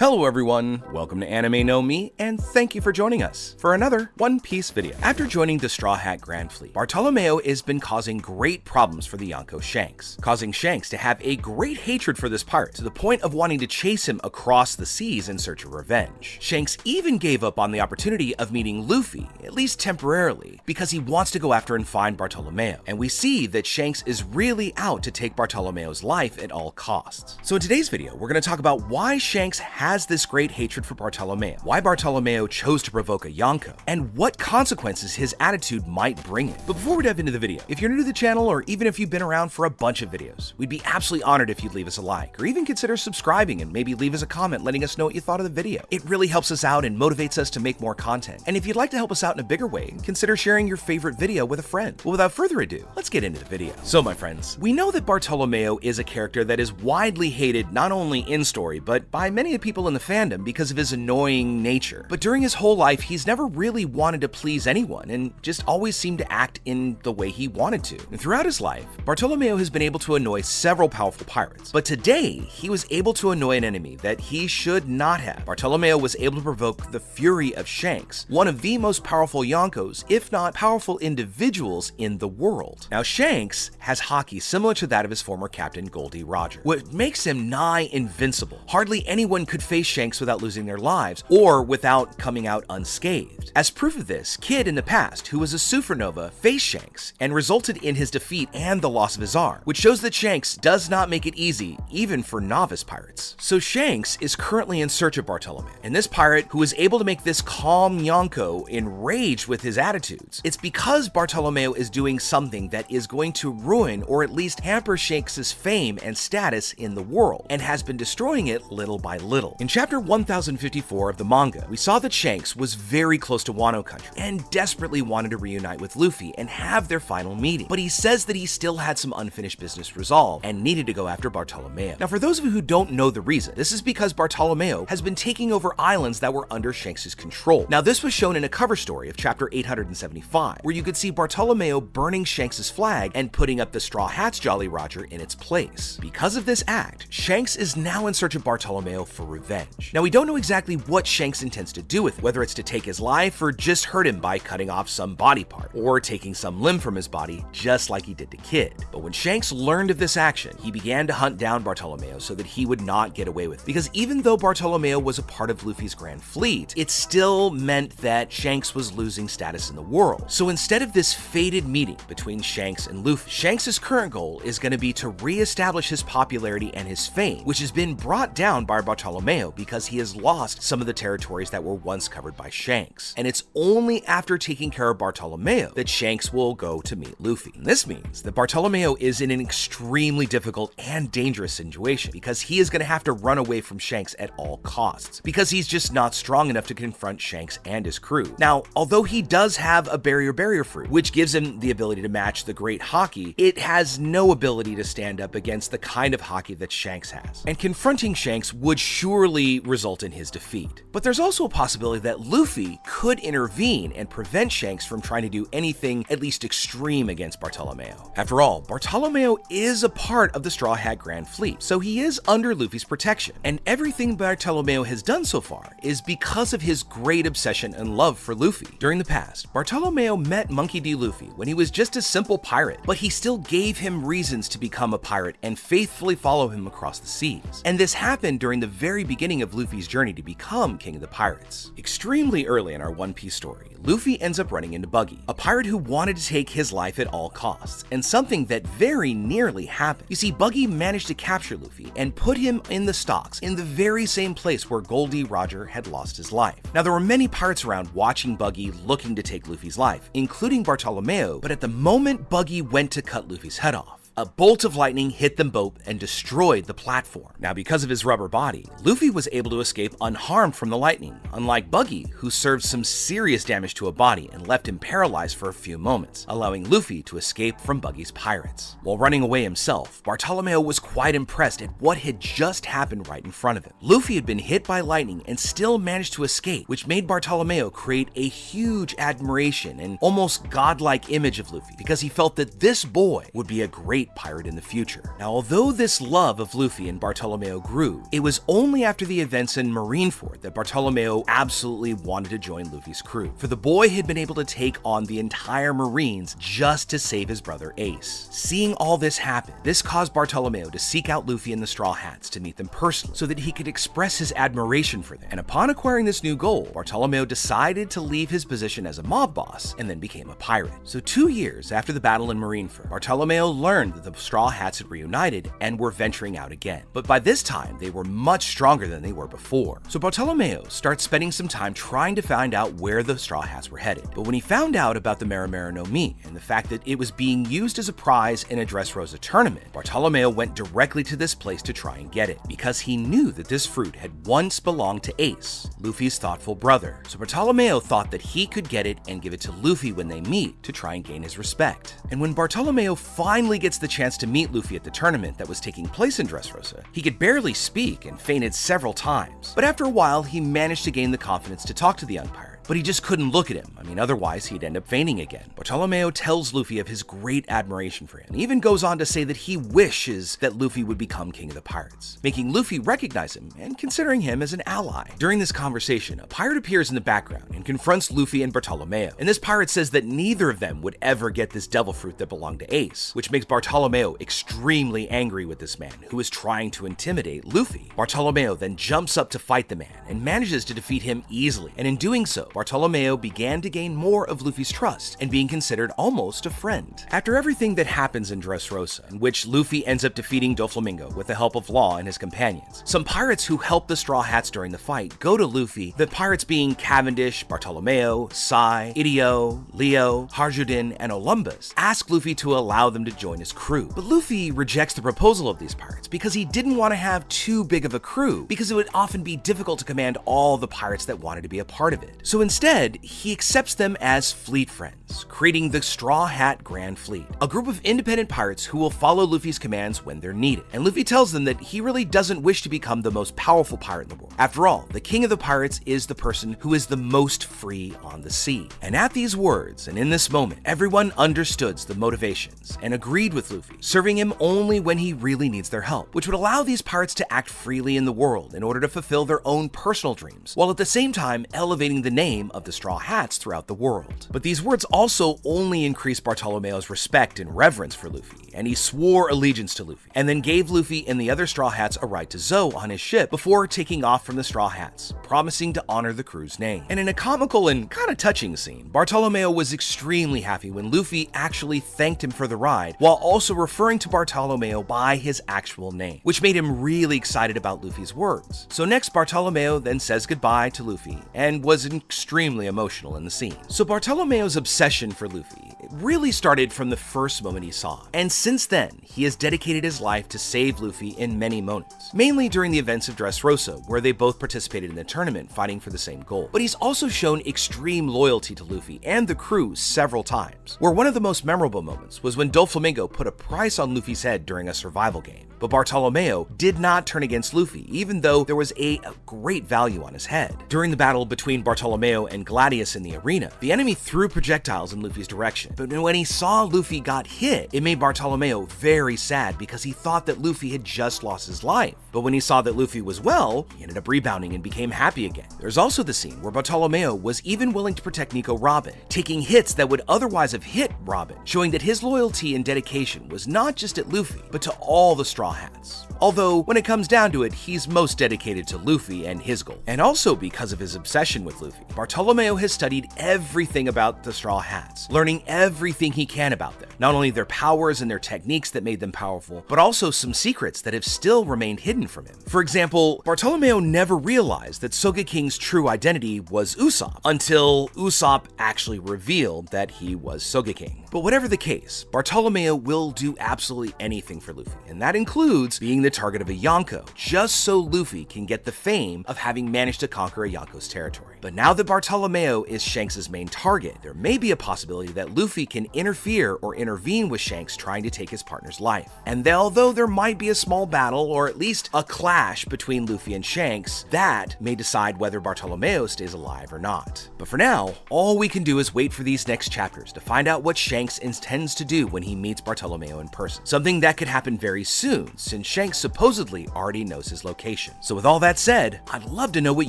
Hello everyone, welcome to Anime No Me, and thank you for joining us for another One Piece video. After joining the Straw Hat Grand Fleet, Bartolomeo has been causing great problems for the Yonko Shanks, causing Shanks to have a great hatred for this pirate to the point of wanting to chase him across the seas in search of revenge. Shanks even gave up on the opportunity of meeting Luffy, at least temporarily, because he wants to go after and find Bartolomeo, and we see that Shanks is really out to take Bartolomeo's life at all costs. So in today's video, we're going to talk about why Shanks has this great hatred for Bartolomeo, why Bartolomeo chose to provoke a Yonko, and what consequences his attitude might bring him. But before we dive into the video, if you're new to the channel or even if you've been around for a bunch of videos, we'd be absolutely honored if you'd leave us a like, or even consider subscribing and maybe leave us a comment letting us know what you thought of the video. It really helps us out and motivates us to make more content. And if you'd like to help us out in a bigger way, consider sharing your favorite video with a friend. Well, without further ado, let's get into the video. So my friends, we know that Bartolomeo is a character that is widely hated not only in story, but by many of the people in the fandom because of his annoying nature. But during his whole life, he's never really wanted to please anyone and just always seemed to act in the way he wanted to. And throughout his life, Bartolomeo has been able to annoy several powerful pirates. But today, he was able to annoy an enemy that he should not have. Bartolomeo was able to provoke the fury of Shanks, one of the most powerful Yonkos, if not powerful individuals in the world. Now, Shanks has haki similar to that of his former captain, Goldie Roger, what makes him nigh invincible. Hardly anyone could face Shanks without losing their lives or without coming out unscathed. As proof of this, Kid in the past, who was a supernova, faced Shanks and resulted in his defeat and the loss of his arm, which shows that Shanks does not make it easy, even for novice pirates. So Shanks is currently in search of Bartolomeo, and this pirate who is able to make this calm Yonko enraged with his attitudes. It's because Bartolomeo is doing something that is going to ruin or at least hamper Shanks' fame and status in the world, and has been destroying it little by little. In chapter 1054 of the manga, we saw that Shanks was very close to Wano country and desperately wanted to reunite with Luffy and have their final meeting. But he says that he still had some unfinished business to resolve and needed to go after Bartolomeo. Now, for those of you who don't know the reason, this is because Bartolomeo has been taking over islands that were under Shanks' control. Now, this was shown in a cover story of chapter 875, where you could see Bartolomeo burning Shanks' flag and putting up the Straw Hat's Jolly Roger in its place. Because of this act, Shanks is now in search of Bartolomeo for revenge. Now, we don't know exactly what Shanks intends to do with it, whether it's to take his life or just hurt him by cutting off some body part, or taking some limb from his body just like he did to Kid. But when Shanks learned of this action, he began to hunt down Bartolomeo so that he would not get away with it. Because even though Bartolomeo was a part of Luffy's Grand Fleet, it still meant that Shanks was losing status in the world. So instead of this fated meeting between Shanks and Luffy, Shanks' current goal is going to be to re-establish his popularity and his fame, which has been brought down by Bartolomeo because he has lost some of the territories that were once covered by Shanks. And it's only after taking care of Bartolomeo that Shanks will go to meet Luffy. And this means that Bartolomeo is in an extremely difficult and dangerous situation because he is going to have to run away from Shanks at all costs because he's just not strong enough to confront Shanks and his crew. Now, although he does have a barrier fruit, which gives him the ability to match the great haki, it has no ability to stand up against the kind of haki that Shanks has. And confronting Shanks would surely result in his defeat. But there's also a possibility that Luffy could intervene and prevent Shanks from trying to do anything at least extreme against Bartolomeo. After all, Bartolomeo is a part of the Straw Hat Grand Fleet, so he is under Luffy's protection. And everything Bartolomeo has done so far is because of his great obsession and love for Luffy. During the past, Bartolomeo met Monkey D. Luffy when he was just a simple pirate, but he still gave him reasons to become a pirate and faithfully follow him across the seas. And this happened during the very beginning of Luffy's journey to become King of the Pirates. Extremely early in our One Piece story, Luffy ends up running into Buggy, a pirate who wanted to take his life at all costs, and something that very nearly happened. You see, Buggy managed to capture Luffy and put him in the stocks in the very same place where Goldie Roger had lost his life. Now, there were many pirates around watching Buggy looking to take Luffy's life, including Bartolomeo, but at the moment Buggy went to cut Luffy's head off, a bolt of lightning hit them both and destroyed the platform. Now, because of his rubber body, Luffy was able to escape unharmed from the lightning, unlike Buggy, who served some serious damage to a body and left him paralyzed for a few moments, allowing Luffy to escape from Buggy's pirates. While running away himself, Bartolomeo was quite impressed at what had just happened right in front of him. Luffy had been hit by lightning and still managed to escape, which made Bartolomeo create a huge admiration and almost godlike image of Luffy because he felt that this boy would be a great great pirate in the future. Now, although this love of Luffy and Bartolomeo grew, it was only after the events in Marineford that Bartolomeo absolutely wanted to join Luffy's crew, for the boy had been able to take on the entire Marines just to save his brother Ace. Seeing all this happen, this caused Bartolomeo to seek out Luffy and the Straw Hats to meet them personally so that he could express his admiration for them. And upon acquiring this new goal, Bartolomeo decided to leave his position as a mob boss and then became a pirate. So 2 years after the battle in Marineford, Bartolomeo learned that the Straw Hats had reunited and were venturing out again. But by this time, they were much stronger than they were before. So Bartolomeo starts spending some time trying to find out where the Straw Hats were headed. But when he found out about the animenomi and the fact that it was being used as a prize in a Dressrosa tournament, Bartolomeo went directly to this place to try and get it, because he knew that this fruit had once belonged to Ace, Luffy's thoughtful brother. So Bartolomeo thought that he could get it and give it to Luffy when they meet to try and gain his respect. And when Bartolomeo finally gets the chance to meet Luffy at the tournament that was taking place in Dressrosa, he could barely speak and fainted several times. But after a while, he managed to gain the confidence to talk to the young pirate. But he just couldn't look at him. Otherwise he'd end up fainting again. Bartolomeo tells Luffy of his great admiration for him, and even goes on to say that he wishes that Luffy would become king of the pirates, making Luffy recognize him and considering him as an ally. During this conversation, a pirate appears in the background and confronts Luffy and Bartolomeo, and this pirate says that neither of them would ever get this devil fruit that belonged to Ace, which makes Bartolomeo extremely angry with this man who is trying to intimidate Luffy. Bartolomeo then jumps up to fight the man and manages to defeat him easily, and in doing so, Bartolomeo began to gain more of Luffy's trust and being considered almost a friend. After everything that happens in Dressrosa, in which Luffy ends up defeating Doflamingo with the help of Law and his companions, some pirates who help the Straw Hats during the fight go to Luffy, the pirates being Cavendish, Bartolomeo, Sai, Idio, Leo, Harjudin, and Olumbus, ask Luffy to allow them to join his crew. But Luffy rejects the proposal of these pirates because he didn't want to have too big of a crew, because it would often be difficult to command all the pirates that wanted to be a part of it. So instead, he accepts them as fleet friends, creating the Straw Hat Grand Fleet, a group of independent pirates who will follow Luffy's commands when they're needed. And Luffy tells them that he really doesn't wish to become the most powerful pirate in the world. After all, the king of the pirates is the person who is the most free on the sea. And at these words, and in this moment, everyone understood the motivations and agreed with Luffy, serving him only when he really needs their help, which would allow these pirates to act freely in the world in order to fulfill their own personal dreams, while at the same time elevating the name of the Straw Hats throughout the world. But these words also only increased Bartolomeo's respect and reverence for Luffy, and he swore allegiance to Luffy, and then gave Luffy and the other Straw Hats a ride to Zou on his ship before taking off from the Straw Hats, promising to honor the crew's name. And in a comical and kind of touching scene, Bartolomeo was extremely happy when Luffy actually thanked him for the ride, while also referring to Bartolomeo by his actual name, which made him really excited about Luffy's words. So next, Bartolomeo then says goodbye to Luffy, and was extremely emotional in the scene. So Bartolomeo's obsession for Luffy really started from the first moment he saw him, and since then, he has dedicated his life to save Luffy in many moments, mainly during the events of Dressrosa, where they both participated in the tournament fighting for the same goal. But he's also shown extreme loyalty to Luffy and the crew several times, where one of the most memorable moments was when Doflamingo put a price on Luffy's head during a survival game. But Bartolomeo did not turn against Luffy, even though there was a great value on his head. During the battle between Bartolomeo and Gladius in the arena, the enemy threw projectiles in Luffy's direction, but when he saw Luffy got hit, it made Bartolomeo very sad because he thought that Luffy had just lost his life. But when he saw that Luffy was well, he ended up rebounding and became happy again. There's also the scene where Bartolomeo was even willing to protect Nico Robin, taking hits that would otherwise have hit Robin, showing that his loyalty and dedication was not just at Luffy, but to all the Straw Hats. Although, when it comes down to it, he's most dedicated to Luffy and his goal. And also because of his obsession with Luffy, Bartolomeo has studied everything about the Straw Hats, learning everything he can about them. Not only their powers and their techniques that made them powerful, but also some secrets that have still remained hidden from him. For example, Bartolomeo never realized that Sogeking's true identity was Usopp, until Usopp actually revealed that he was Sogeking. But whatever the case, Bartolomeo will do absolutely anything for Luffy, and that includes being the target of a Yonko, just so Luffy can get the fame of having managed to conquer a Yonko's territory. But now that Bartolomeo is Shanks' main target, there may be a possibility that Luffy Luffy can interfere or intervene with Shanks trying to take his partner's life. And although there might be a small battle or at least a clash between Luffy and Shanks, that may decide whether Bartolomeo stays alive or not. But for now, all we can do is wait for these next chapters to find out what Shanks intends to do when he meets Bartolomeo in person. Something that could happen very soon, since Shanks supposedly already knows his location. So with all that said, I'd love to know what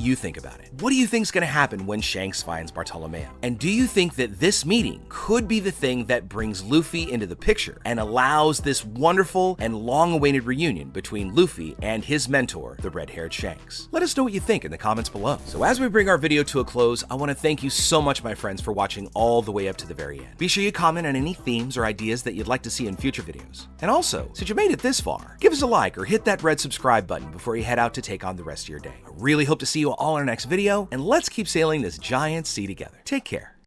you think about it. What do you think is going to happen when Shanks finds Bartolomeo? And do you think that this meeting could be the thing that brings Luffy into the picture and allows this wonderful and long-awaited reunion between Luffy and his mentor, the red-haired Shanks? Let us know what you think in the comments below. So as we bring our video to a close, I want to thank you so much, my friends, for watching all the way up to the very end. Be sure you comment on any themes or ideas that you'd like to see in future videos. And also, since you made it this far, give us a like or hit that red subscribe button before you head out to take on the rest of your day. I really hope to see you all in our next video, and let's keep sailing this giant sea together. Take care.